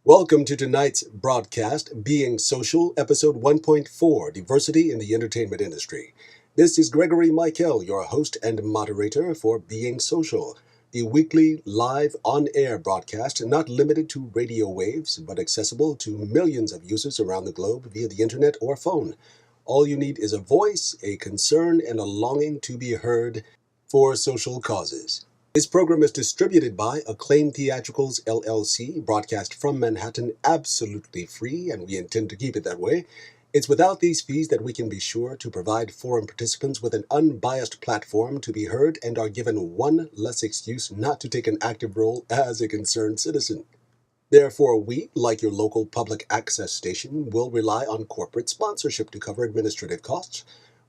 Welcome to tonight's broadcast, Being Social, Episode 1.4, Diversity in the Entertainment Industry. This is Gregory Mikell, your host and moderator for Being Social, the weekly live on-air broadcast not limited to radio waves, but accessible to millions of users around the globe via the internet or phone. All you need is a voice, a concern, and a longing to be heard for social causes. This program is distributed by Acclaim Theatricals LLC, broadcast from Manhattan absolutely free, and we intend to keep it that way. It's without these fees that we can be sure to provide forum participants with an unbiased platform to be heard and are given one less excuse not to take an active role as a concerned citizen. Therefore, we, like your local public access station, will rely on corporate sponsorship to cover administrative costs.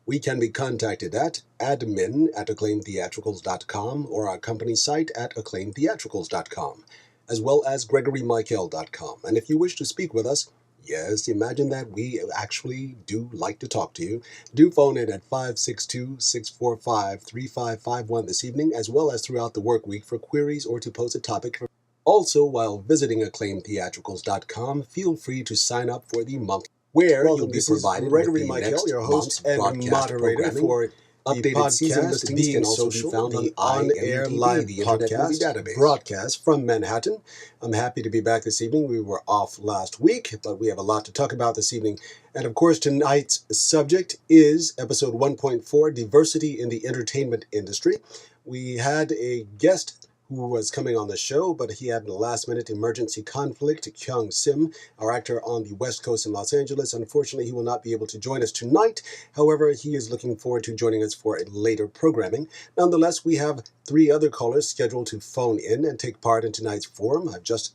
We can be contacted at admin@acclaimtheatricals.com or our company site at acclaimtheatricals.com, as well as gregorymikell.com. And if you wish to speak with us, yes, imagine that we actually do like to talk to you, do phone in at 562-645-3551 this evening, as well as throughout the work week for queries or to pose a topic. Also, while visiting acclaimtheatricals.com, feel free to sign up for the monthly, where you'll be provided Gregory with the Mikell, next your host and moderator for updated season listings can also be found the on on-air IMDb, live the Internet Movie podcast Database. Broadcast from Manhattan. I'm happy to be back this evening. We were off last week, but we have a lot to talk about this evening. And of course, tonight's subject is episode 1.4, Diversity in the Entertainment Industry. We had a guest who was coming on the show, but he had a last-minute emergency conflict. Kyung Sim, our actor on the West Coast in Los Angeles. Unfortunately, he will not be able to join us tonight. However, he is looking forward to joining us for a later programming. Nonetheless, we have three other callers scheduled to phone in and take part in tonight's forum. I've just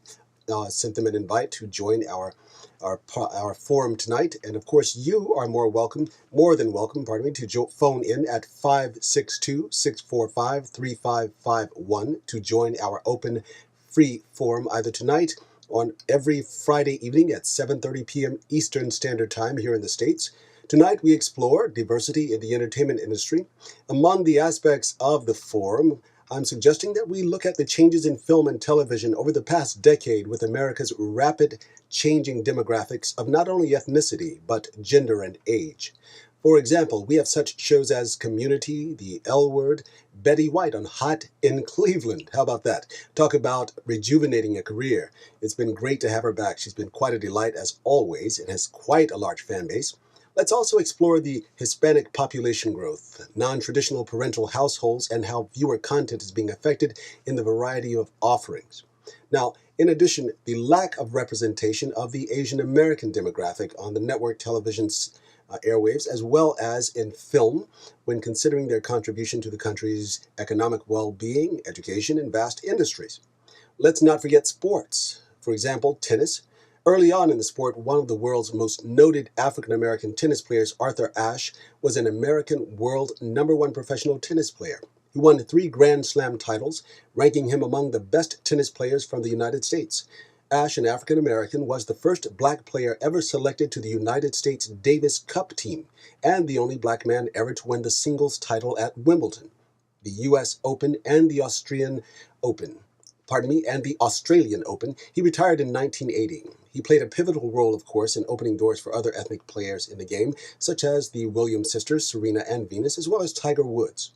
sent them an invite to join our forum tonight, and of course you are more than welcome, to phone in at 562-645-3551 to join our open free forum either tonight on every Friday evening at 7:30 p.m. Eastern Standard Time here in the States. Tonight we explore diversity in the entertainment industry. Among the aspects of the forum, I'm suggesting that we look at the changes in film and television over the past decade with America's rapid changing demographics of not only ethnicity, but gender and age. For example, we have such shows as Community, The L Word, Betty White on Hot in Cleveland. How about that? Talk about rejuvenating a career. It's been great to have her back. She's been quite a delight as always and has quite a large fan base. Let's also explore the Hispanic population growth, non-traditional parental households, and how viewer content is being affected in the variety of offerings. Now, in addition, the lack of representation of the Asian American demographic on the network television's airwaves, as well as in film, when considering their contribution to the country's economic well-being, education, and vast industries. Let's not forget sports. For example, tennis. Early on in the sport, one of the world's most noted African-American tennis players, Arthur Ashe, was an American world #1 professional tennis player. He won 3 Grand Slam titles, ranking him among the best tennis players from the United States. Ashe, an African-American, was the first black player ever selected to the United States Davis Cup team, and the only black man ever to win the singles title at Wimbledon, the U.S. Open, and the Australian Open. He retired in 1980. He played a pivotal role, of course, in opening doors for other ethnic players in the game, such as the Williams sisters, Serena and Venus, as well as Tiger Woods.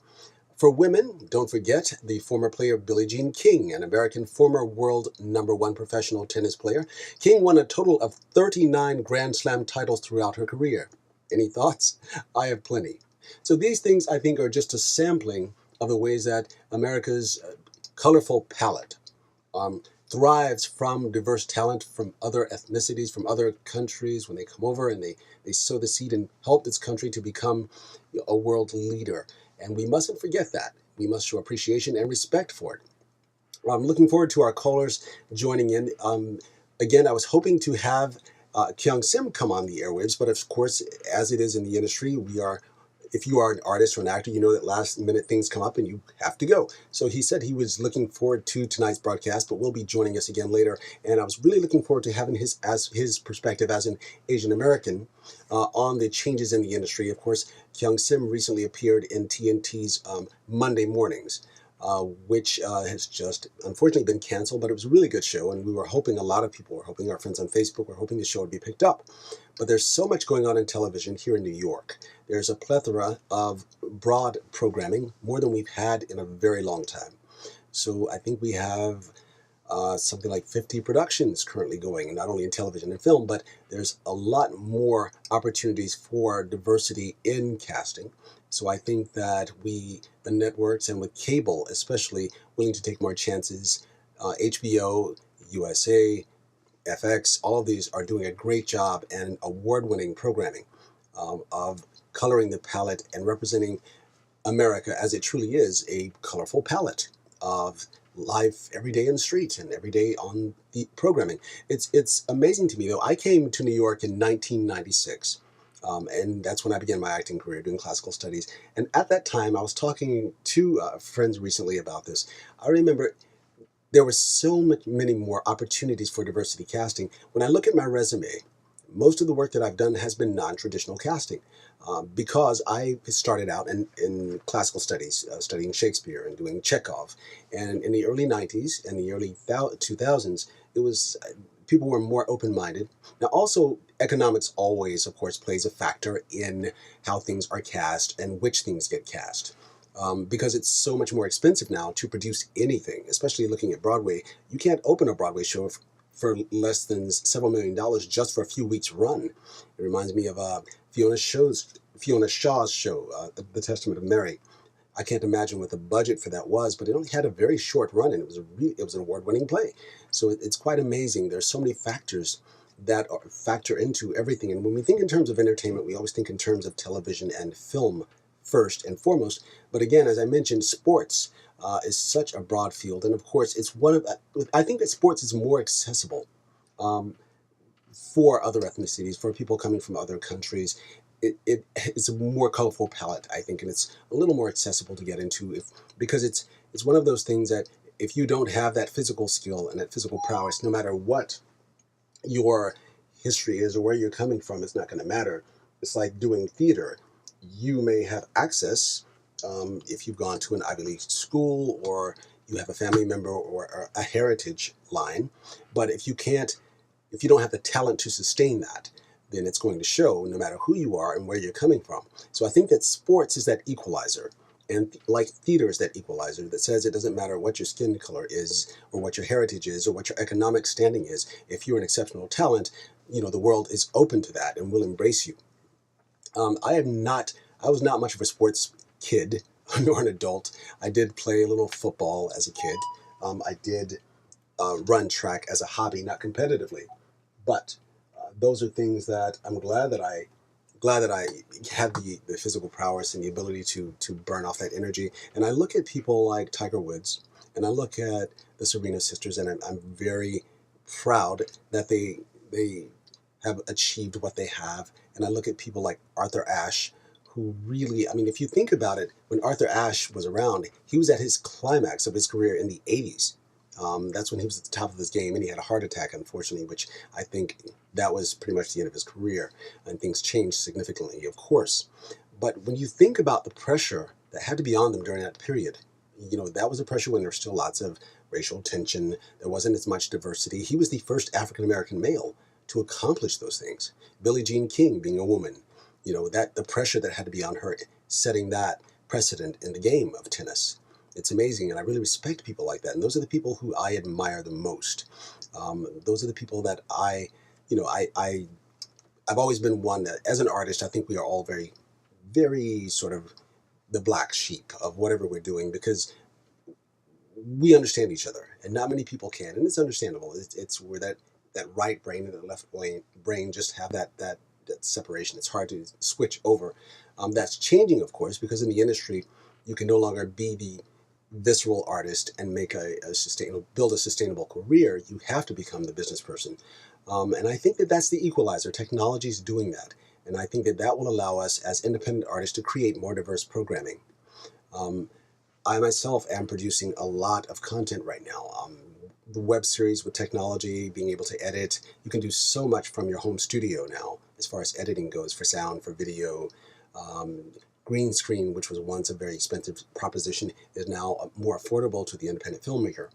For women, don't forget the former player Billie Jean King, an American former world #1 professional tennis player. King won a total of 39 Grand Slam titles throughout her career. Any thoughts? I have plenty. So these things, I think, are just a sampling of the ways that America's colorful palette thrives from diverse talent from other ethnicities, from other countries, when they come over and they sow the seed and help this country to become a world leader. And we mustn't forget that. We must show appreciation and respect for it. I'm looking forward to our callers joining in. Again, I was hoping to have Kyung Sim come on the airwaves, but of course, as it is in the industry, if you are an artist or an actor, you know that last minute things come up and you have to go. So he said he was looking forward to tonight's broadcast, but will be joining us again later. And I was really looking forward to having his perspective as an Asian American on the changes in the industry. Of course, Kyung Sim recently appeared in TNT's Monday Mornings. which has just unfortunately been canceled, but it was a really good show, and we were hoping, a lot of people were hoping, our friends on Facebook were hoping the show would be picked up. But there's so much going on in television here in New York. There's a plethora of broad programming, more than we've had in a very long time. So I think we have something like 50 productions currently going, not only in television and film, but there's a lot more opportunities for diversity in casting. So I think that the networks, and with cable especially, willing to take more chances. HBO, USA, FX, all of these are doing a great job and award-winning programming of coloring the palette and representing America as it truly is, a colorful palette of life every day in the street and every day on the programming. It's amazing to me, though. I came to New York in 1996, and that's when I began my acting career, doing classical studies. And at that time, I was talking to friends recently about this. I remember there were so many more opportunities for diversity casting. When I look at my resume, most of the work that I've done has been non-traditional casting, because I started out in classical studies, studying Shakespeare and doing Chekhov. And in the early 90s and the early 2000s, it was people were more open-minded. Now, also, economics always, of course, plays a factor in how things are cast and which things get cast. Because it's so much more expensive now to produce anything, especially looking at Broadway. You can't open a Broadway show for less than several $1 million just for a few weeks' run. It reminds me of Fiona Shaw's show, the Testament of Mary. I can't imagine what the budget for that was, but it only had a very short run, and it was an award-winning play. So it's quite amazing. There's so many factors that factor into everything. And when we think in terms of entertainment, we always think in terms of television and film first and foremost. But again, as I mentioned, sports is such a broad field, and of course, it's one of. I think that sports is more accessible um, for other ethnicities, for people coming from other countries. It's a more colorful palette, I think, and it's a little more accessible to get into, because it's one of those things that if you don't have that physical skill and that physical prowess, no matter what your history is or where you're coming from, it's not going to matter. It's like doing theater. You may have access if you've gone to an Ivy League school, or you have a family member or a heritage line, but if you don't have the talent to sustain that, then it's going to show no matter who you are and where you're coming from. So I think that sports is that equalizer. And like theater is that equalizer that says it doesn't matter what your skin color is, or what your heritage is, or what your economic standing is. If you're an exceptional talent, the world is open to that and will embrace you. I was not much of a sports kid nor an adult. I did play a little football as a kid. I did run track as a hobby, not competitively, but those are things that I'm glad that I have the physical prowess and the ability to burn off that energy. And I look at people like Tiger Woods, and I look at the Serena sisters, and I'm very proud that they have achieved what they have. And I look at people like Arthur Ashe, who really, I mean, if you think about it, when Arthur Ashe was around, he was at his climax of his career in the 80s. That's when he was at the top of his game, and he had a heart attack, unfortunately, which I think that was pretty much the end of his career, and things changed significantly, of course. But when you think about the pressure that had to be on them during that period, that was a pressure when there was still lots of racial tension, there wasn't as much diversity. He was the first African-American male to accomplish those things. Billie Jean King being a woman, that the pressure that had to be on her, setting that precedent in the game of tennis. It's amazing, and I really respect people like that. And those are the people who I admire the most. Those are the people that I've always been one that, as an artist, I think we are all very, very sort of the black sheep of whatever we're doing, because we understand each other, and not many people can, and it's understandable. It's where that right brain and the left brain just have that separation. It's hard to switch over. That's changing, of course, because in the industry, you can no longer be the visceral artist and make build a sustainable career. You have to become the business person. And I think that that's the equalizer. Technology is doing that. And I think that will allow us as independent artists to create more diverse programming. I myself am producing a lot of content right now. The web series with technology, being able to edit, you can do so much from your home studio now as far as editing goes, for sound, for video, green screen, which was once a very expensive proposition, is now more affordable to the independent filmmaker.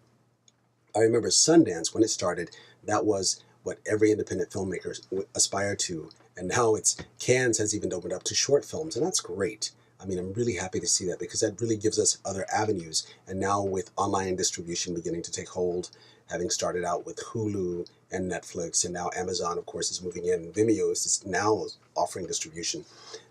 I remember Sundance, when it started, that was what every independent filmmaker aspired to. And now Cannes has even opened up to short films, and that's great. I mean, I'm really happy to see that because that really gives us other avenues. And now with online distribution beginning to take hold, having started out with Hulu and Netflix, and now Amazon, of course, is moving in. Vimeo is now offering distribution.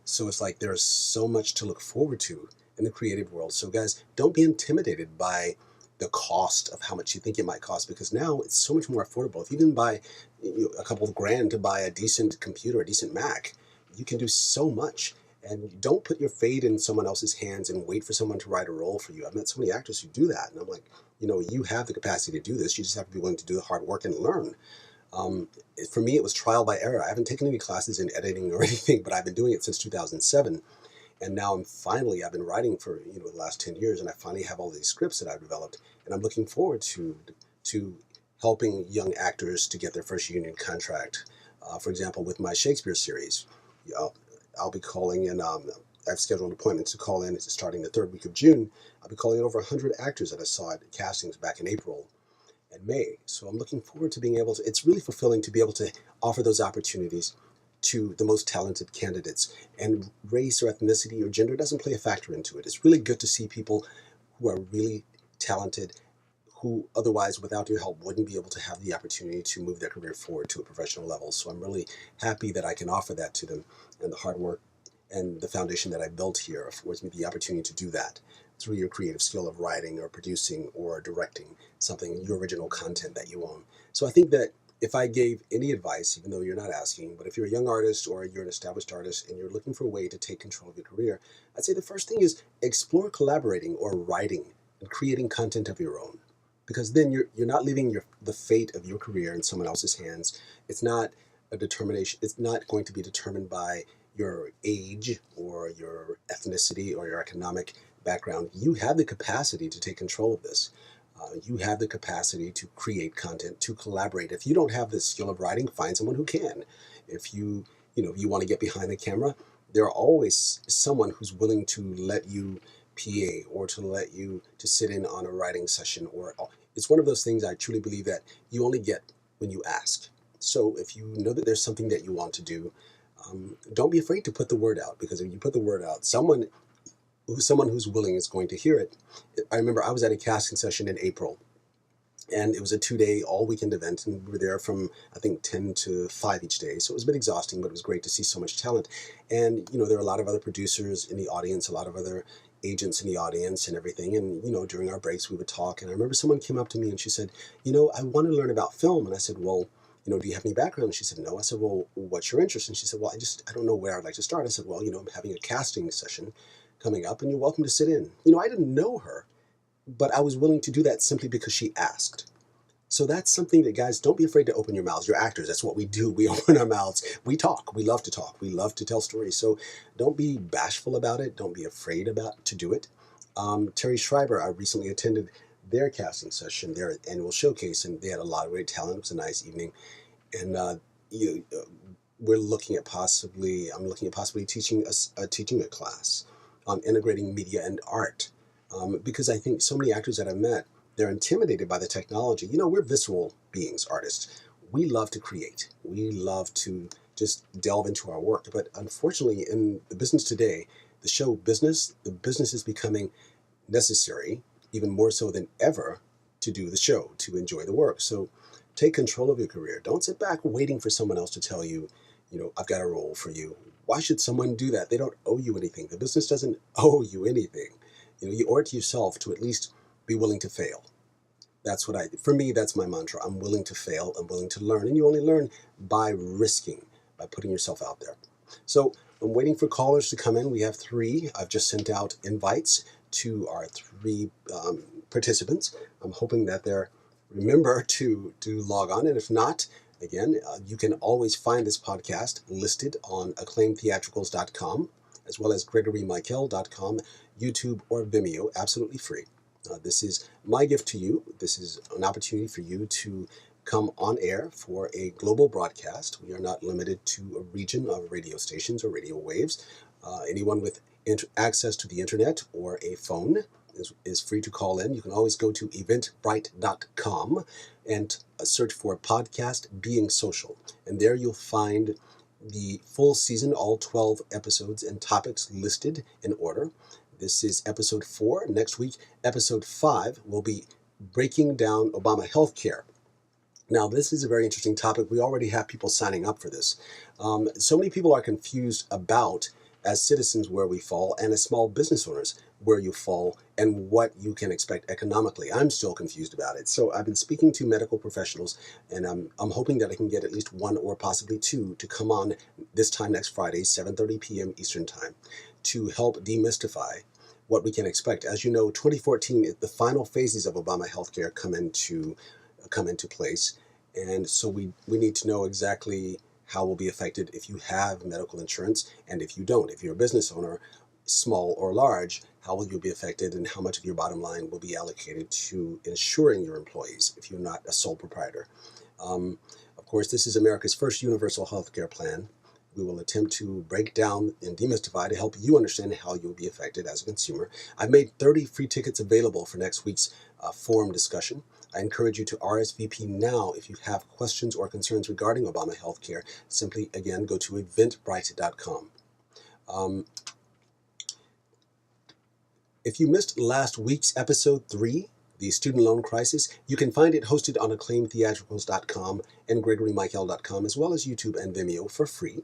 So it's like there's so much to look forward to in the creative world. So guys, don't be intimidated by the cost of how much you think it might cost, because now it's so much more affordable. If you can buy a couple of grand to buy a decent computer, a decent Mac, you can do so much. And don't put your fate in someone else's hands and wait for someone to write a role for you. I've met so many actors who do that, and I'm like, you have the capacity to do this. You just have to be willing to do the hard work and learn. For me, it was trial by error. I haven't taken any classes in editing or anything, but I've been doing it since 2007. And now I've been writing for the last 10 years, and I finally have all these scripts that I've developed, and I'm looking forward to helping young actors to get their first union contract. For example, with my Shakespeare series, I'll be calling in. I've scheduled appointments to call in starting the third week of June. I'll be calling in over 100 actors that I saw at castings back in April and May. So I'm looking forward to being able to. It's really fulfilling to be able to offer those opportunities to the most talented candidates. And race or ethnicity or gender doesn't play a factor into it. It's really good to see people who are really talented, who otherwise, without your help, wouldn't be able to have the opportunity to move their career forward to a professional level. So I'm really happy that I can offer that to them, and the hard work and the foundation that I built here affords me the opportunity to do that through your creative skill of writing or producing or directing something, your original content that you own. So I think that if I gave any advice, even though you're not asking, but if you're a young artist or you're an established artist and you're looking for a way to take control of your career, I'd say the first thing is explore collaborating or writing and creating content of your own. Because then you're not leaving the fate of your career in someone else's hands. It's not a determination. It's not going to be determined by your age or your ethnicity or your economic background. You have the capacity to take control of this. You have the capacity to create content, to collaborate. If you don't have the skill of writing, find someone who can. If you want to get behind the camera, there are always someone who's willing to let you PA or to sit in on a writing session. Or it's one of those things I truly believe that you only get when you ask. So if you know that there's something that you want to do, don't be afraid to put the word out, because if you put the word out, someone who's willing is going to hear it. I remember I was at a casting session in April, and it was a 2-day all-weekend event, and we were there from, I think, 10 to 5 each day. So it was a bit exhausting, but it was great to see so much talent. And, there were a lot of other producers in the audience, a lot of other agents in the audience and everything. And, during our breaks, we would talk. And I remember someone came up to me and she said, I want to learn about film. And I said, well, do you have any background? And she said, no. I said, well, what's your interest? And she said, well, I don't know where I'd like to start. I said, well, I'm having a casting session coming up, and you're welcome to sit in. I didn't know her, but I was willing to do that simply because she asked. So that's something that, guys, don't be afraid to open your mouths. You're actors. That's what we do. We open our mouths. We talk. We love to talk. We love to tell stories. So don't be bashful about it. Don't be afraid to do it. Terry Schreiber, I recently attended their casting session, their annual showcase, and they had a lot of great talent. It was a nice evening. And I'm looking at possibly teaching a class on integrating media and art, because I think so many actors that I've met, they're intimidated by the technology. We're visceral beings, artists. We love to create. We love to just delve into our work. But unfortunately, in the business today, the business is becoming necessary, even more so than ever, to do the show, to enjoy the work. So take control of your career. Don't sit back waiting for someone else to tell you, I've got a role for you. Why should someone do that? They don't owe you anything. The business doesn't owe you anything. You owe it to yourself to at least be willing to fail. For me, that's my mantra. I'm willing to fail. I'm willing to learn. And you only learn by risking, by putting yourself out there. So I'm waiting for callers to come in. We have 3. I've just sent out invites to our 3 participants. I'm hoping that they're remember to log on. And if not, again, you can always find this podcast listed on acclaimtheatricals.com, as well as gregorymikell.com, YouTube, or Vimeo, absolutely free. This is my gift to you. This is an opportunity for you to come on air for a global broadcast. We are not limited to a region of radio stations or radio waves. Anyone with access to the internet or a phone, is free to call in. You can always go to eventbrite.com and search for podcast Being Social. And there you'll find the full season, all 12 episodes and topics listed in order. This is episode 4. Next week, episode 5 will be breaking down Obama healthcare. Now, this is a very interesting topic. We already have people signing up for this. So many people are confused about, as citizens, where we fall, and as small business owners, where you fall and what you can expect economically. I'm still confused about it. So I've been speaking to medical professionals, and I'm hoping that I can get at least one or possibly two to come on this time next Friday, 7:30 p.m. Eastern Time, to help demystify what we can expect. As you know, 2014, the final phases of Obama healthcare come into place. And so we need to know exactly how we'll be affected if you have medical insurance and if you don't. If you're a business owner, small or large, how will you be affected and how much of your bottom line will be allocated to insuring your employees if you're not a sole proprietor. Of course, this is America's first universal health care plan. We will attempt to break down and demystify to help you understand how you'll be affected as a consumer. I've made 30 free tickets available for next week's forum discussion. I encourage you to RSVP now if you have questions or concerns regarding Obama healthcare. Simply, again, go to eventbrite.com. If you missed last week's episode 3, the student loan crisis, you can find it hosted on acclaimtheatricals.com and gregorymikell.com, as well as YouTube and Vimeo for free.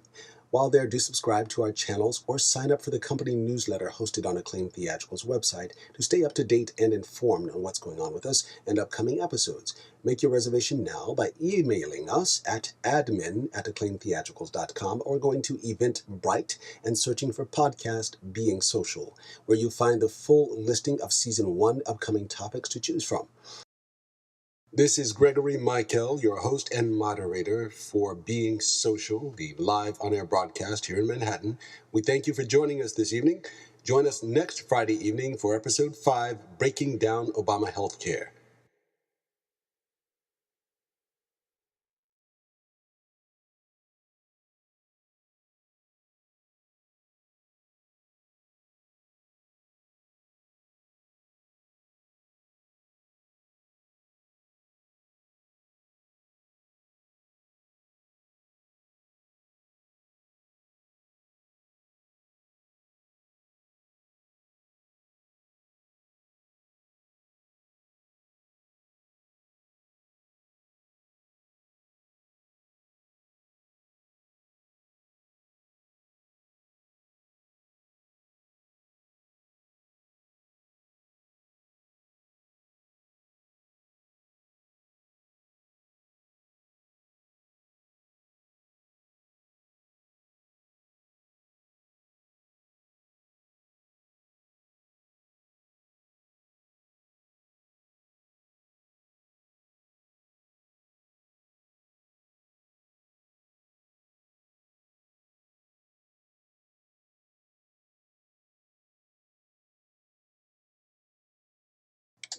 While there, do subscribe to our channels or sign up for the company newsletter hosted on Acclaim Theatricals website to stay up to date and informed on what's going on with us and upcoming episodes. Make your reservation now by emailing us at admin@acclaimtheatricals.com or going to Eventbrite and searching for podcast Being Social, where you'll find the full listing of Season 1 upcoming topics to choose from. This is Gregory Mikell, your host and moderator for Being Social, the live on-air broadcast here in Manhattan. We thank you for joining us this evening. Join us next Friday evening for Episode 5, Breaking Down Obama Healthcare.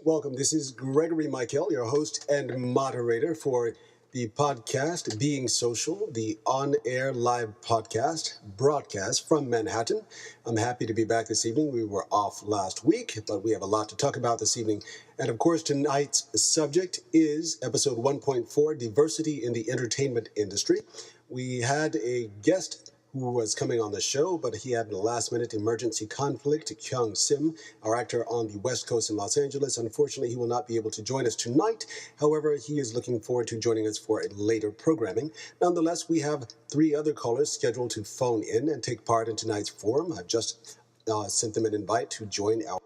Welcome. This is Gregory Mikell, your host and moderator for the podcast Being Social, the on-air live podcast broadcast from Manhattan. I'm happy to be back this evening. We were off last week, but we have a lot to talk about this evening. And of course, tonight's subject is episode 1.4, Diversity in the Entertainment Industry. We had a guest who was coming on the show, but he had a last-minute emergency conflict. Kyung Sim, our actor on the West Coast in Los Angeles. Unfortunately, he will not be able to join us tonight. However, he is looking forward to joining us for a later programming. Nonetheless, we have 3 other callers scheduled to phone in and take part in tonight's forum. I've just sent them an invite to join our